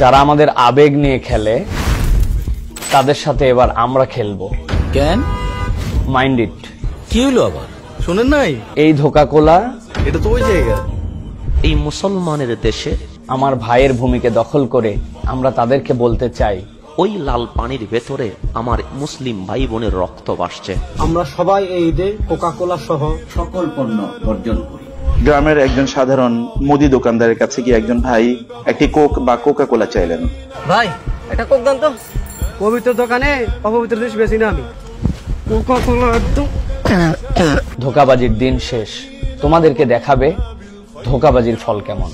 যারা আমাদের আবেগ নিয়ে খেলে তাদের সাথে এবার আমরা খেলবো। কেন? Mind it. কি হলো আবার? শুনেন নাই? এই ধোকা কোলা এটা তো ওই জায়গা। এই মুসলমানের দেশে আমার ভাইয়ের ভূমিকে দখল করে আমরা তাদেরকে বলতে চাই, ওই লাল পানির ভেতরে আমার মুসলিম ভাই বোনের রক্ত ভাসছে। আমরা সবাই এই ঈদে কোকা কোলা সহ সকল পণ্য বর্জন করি। গ্রামের একজন সাধারণ মুদি দোকানদারের কাছে গিয়ে একজন ভাই একটি কোক বা কোকা কোলা চাইলেন। ভাই একটা কোক দেন তো। পবিত্র দোকানে অপবিত্র জিনিস বেশি না আমি। কোকা কোলা একদম। ধোকাবাজির দিন শেষ, তোমাদেরকে দেখাবে ধোকাবাজির ফল কেমন।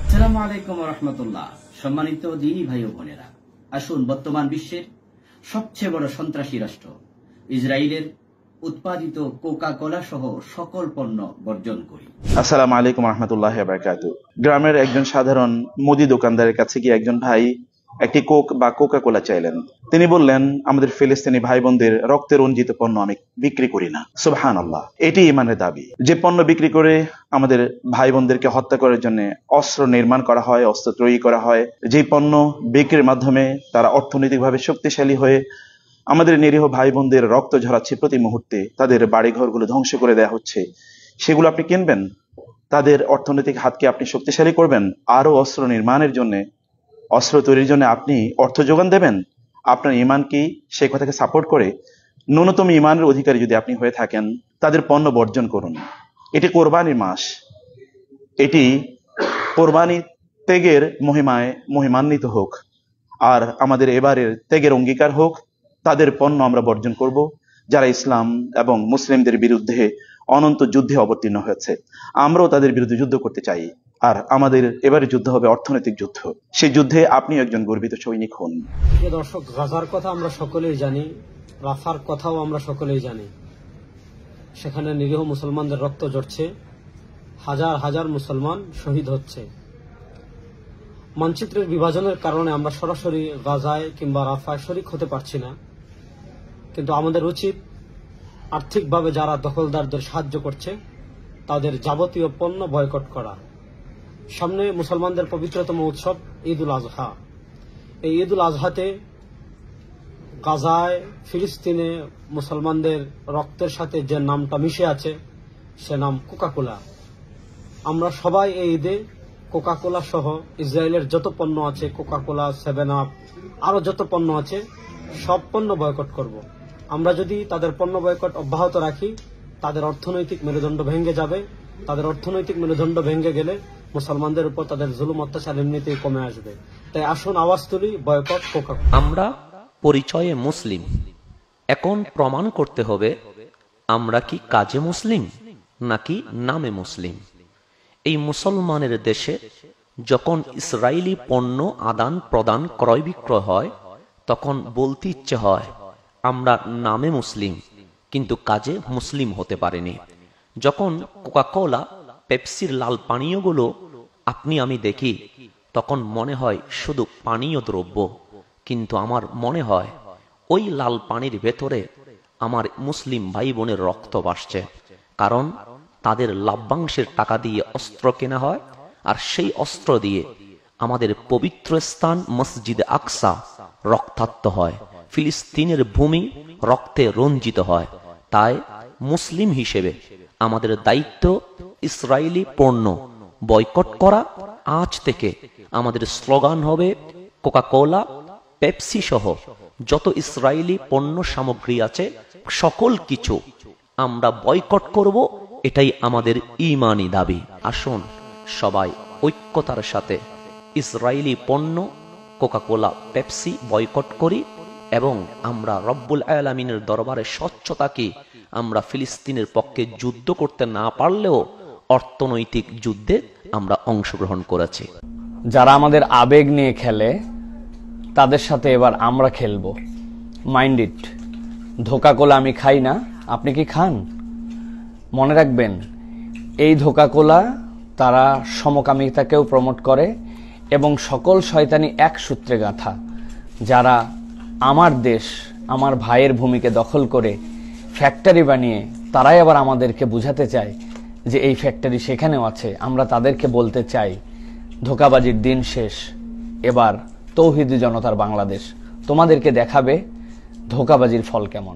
আসসালামু আলাইকুম ওয়া রাহমাতুল্লাহ। সম্মানিত দিনী ভাই ও বোনেরা, আসুন বর্তমান বিশ্বের সবচেয়ে বড় সন্ত্রাসী রাষ্ট্র ইসরায়েলের উৎপাদিত কোকা কোলা সহ সকল পণ্য বর্জন করি। আসসালামু আলাইকুম ওয়া রাহমাতুল্লাহি ওয়া বারাকাতুহু। গ্রামের একজন সাধারণ মুদি দোকানদারের কাছে গিয়ে একজন ভাই একটি কোক বা কোকা কোলা চাইলেন। তিনি বললেন, আমাদের ফিলিস্তিনি ভাই বোনদের রক্তে রঞ্জিত পণ্য আমি বিক্রি করি না। সুবহানাল্লাহ, এটি ঈমানের দাবি। যে পণ্য বিক্রি করে আমাদের ভাই বোনদেরকে হত্যা করার জন্য অস্ত্র নির্মাণ করা হয়, অস্ত্র তৈরি করা হয়, যে পণ্য বিক্রির মাধ্যমে তারা অর্থনৈতিকভাবে শক্তিশালী হয়ে আমাদের নিরীহ ভাই বোনদের রক্ত ঝরাচ্ছে, প্রতি মুহূর্তে তাদের বাড়িঘরগুলো ধ্বংস করে দেওয়া হচ্ছে, সেগুলো আপনি কিনবেন? তাদের অর্থনৈতিক হাতকে আপনি শক্তিশালী করবেন? আরো অস্ত্র নির্মাণের জন্য, অস্ত্র তৈরির জন্য আপনি অর্থ যোগান দেবেন? আপনার ঈমান কি সেই কথাকে সাপোর্ট করে? ন্যূনতম ঈমানের অধিকারী যদি আপনি হয়ে থাকেন, তাদের পণ্য বর্জন করুন। এটি কোরবানির মাস, এটি কোরবানি ত্যাগের মহিমায় মহিমান্বিত হোক, আর আমাদের এবারের ত্যাগের অঙ্গীকার হোক। তাদের পণ্য আমরা বর্জন করব যারা ইসলাম এবং মুসলিমদের বিরুদ্ধে অনন্ত যুদ্ধে অবতীর্ণ হয়েছে। আমরাও তাদের বিরুদ্ধে যুদ্ধ করতে চাই, আর আমাদের এবারে যুদ্ধ হবে অর্থনৈতিক যুদ্ধ। সেই যুদ্ধে আপনি একজন গর্বিত সৈনিক হন। দর্শক, গাজার কথা আমরা সকলেই জানি, রাফার কথাও আমরা সকলেই জানি। সেখানে নিরীহ মুসলমানদের রক্ত ঝরছে, হাজার হাজার মুসলমান শহীদ হচ্ছে। মানচিত্রের বিভাজনের কারণে আমরা সরাসরি গাজায় কিংবা রাফায় শরিক হতে পারছি না, কিন্তু আমাদের উচিত আর্থিকভাবে যারা দখলদারদের সাহায্য করছে তাদের যাবতীয় পণ্য বয়কট করা। সামনে মুসলমানদের পবিত্রতম উৎসব ঈদ উল আজহা। এই ঈদ উল আজহাতে গাজায়, ফিলিস্তিনে মুসলমানদের রক্তের সাথে যে নামটা মিশে আছে সে নাম কোকা কোলা। আমরা সবাই এই ঈদে কোকা কোলা সহ ইসরায়েলের যত পণ্য আছে, কোকা কোলা, 7 আপ, আরো যত পণ্য আছে, সব পণ্য বয়কট করব। আমরা যদি তাদের পণ্য বয়কট অব্যাহত রাখি, তাদের অর্থনৈতিক মেরুদণ্ড ভেঙে যাবে। তাদের অর্থনৈতিক মেরুদণ্ড ভেঙে গেলে মুসলমানদের উপর তাদের জুলুম অত্যাচার এমনিতেই কমে আসবে। তাই আসুন আওয়াজ তুলি, বয়কট কোকা কোলা। আমরা পরিচয়ে মুসলিম, এখন প্রমাণ করতে হবে আমরা কি কাজে মুসলিম নাকি নামে মুসলিম। এই মুসলমানের দেশে যখন ইসরায়েলি পণ্য আদান প্রদান, ক্রয় বিক্রয় হয়, তখন বলতে ইচ্ছে হয় আমরা নামে মুসলিম কিন্তু কাজে মুসলিম হতে পারিনি। যখন কোকা কোলা, পেপসির লাল পানীয়গুলো আপনি আমি দেখি, তখন মনে হয় শুধু পানীয় দ্রব্য, কিন্তু আমার মনে হয় ওই লাল পানির ভেতরে আমার মুসলিম ভাই বোনের রক্ত ভাসছে। কারণ তাদের লাভ্যাংশের টাকা দিয়ে অস্ত্র কেনা হয়, আর সেই অস্ত্র দিয়ে আমাদের পবিত্র স্থান মসজিদে আকসা রক্তাক্ত হয়, ফিলিস্তিনের ভূমি রক্তে রঞ্জিত হয়। তাই মুসলিম হিসেবে আমাদের দায়িত্ব ইসরায়েলি পণ্য বয়কট করা। আজ থেকে আমাদের স্লোগান হবে কোকা কোলা, পেপসি সহ যত ইসরায়েলি পণ্য সামগ্রী আছে সকল কিছু আমরা বয়কট করব। এটাই আমাদের ঈমানি দাবি। আসুন সবাই ঐক্যতার সাথে ইসরায়েলি পণ্য কোকা কোলা, পেপসি বয়কট করি, এবং আমরা রব্বুল আলামিনের দরবারে স্বচ্ছ থাকি। আমরা ফিলিস্তিনের পক্ষে যুদ্ধ করতে না পারলেও অর্থনৈতিক যুদ্ধে আমরা অংশগ্রহণ করেছি। যারা আমাদের আবেগ নিয়ে খেলে তাদের সাথে এবার আমরা খেলবো। Mind it. ধোকা কোলা আমি খাই না, আপনি কি খান? মনে রাখবেন, এই ধোকা কোলা তারা সমকামিতাকেও প্রমোট করে, এবং সকল শয়তানি এক সূত্রে গাঁথা। যারা আমার দেশ, আমার ভাইয়ের ভূমিকে দখল করে ফ্যাক্টরি বানিয়ে তারাই আবার আমাদেরকে বুঝাতে চায় যে এই ফ্যাক্টরি সেখানেও আছে, আমরা তাদেরকে বলতে চাই ধোঁকাবাজির দিন শেষ, এবার তৌহিদি জনতার বাংলাদেশ তোমাদেরকে দেখাবে ধোঁকাবাজির ফল কেমন।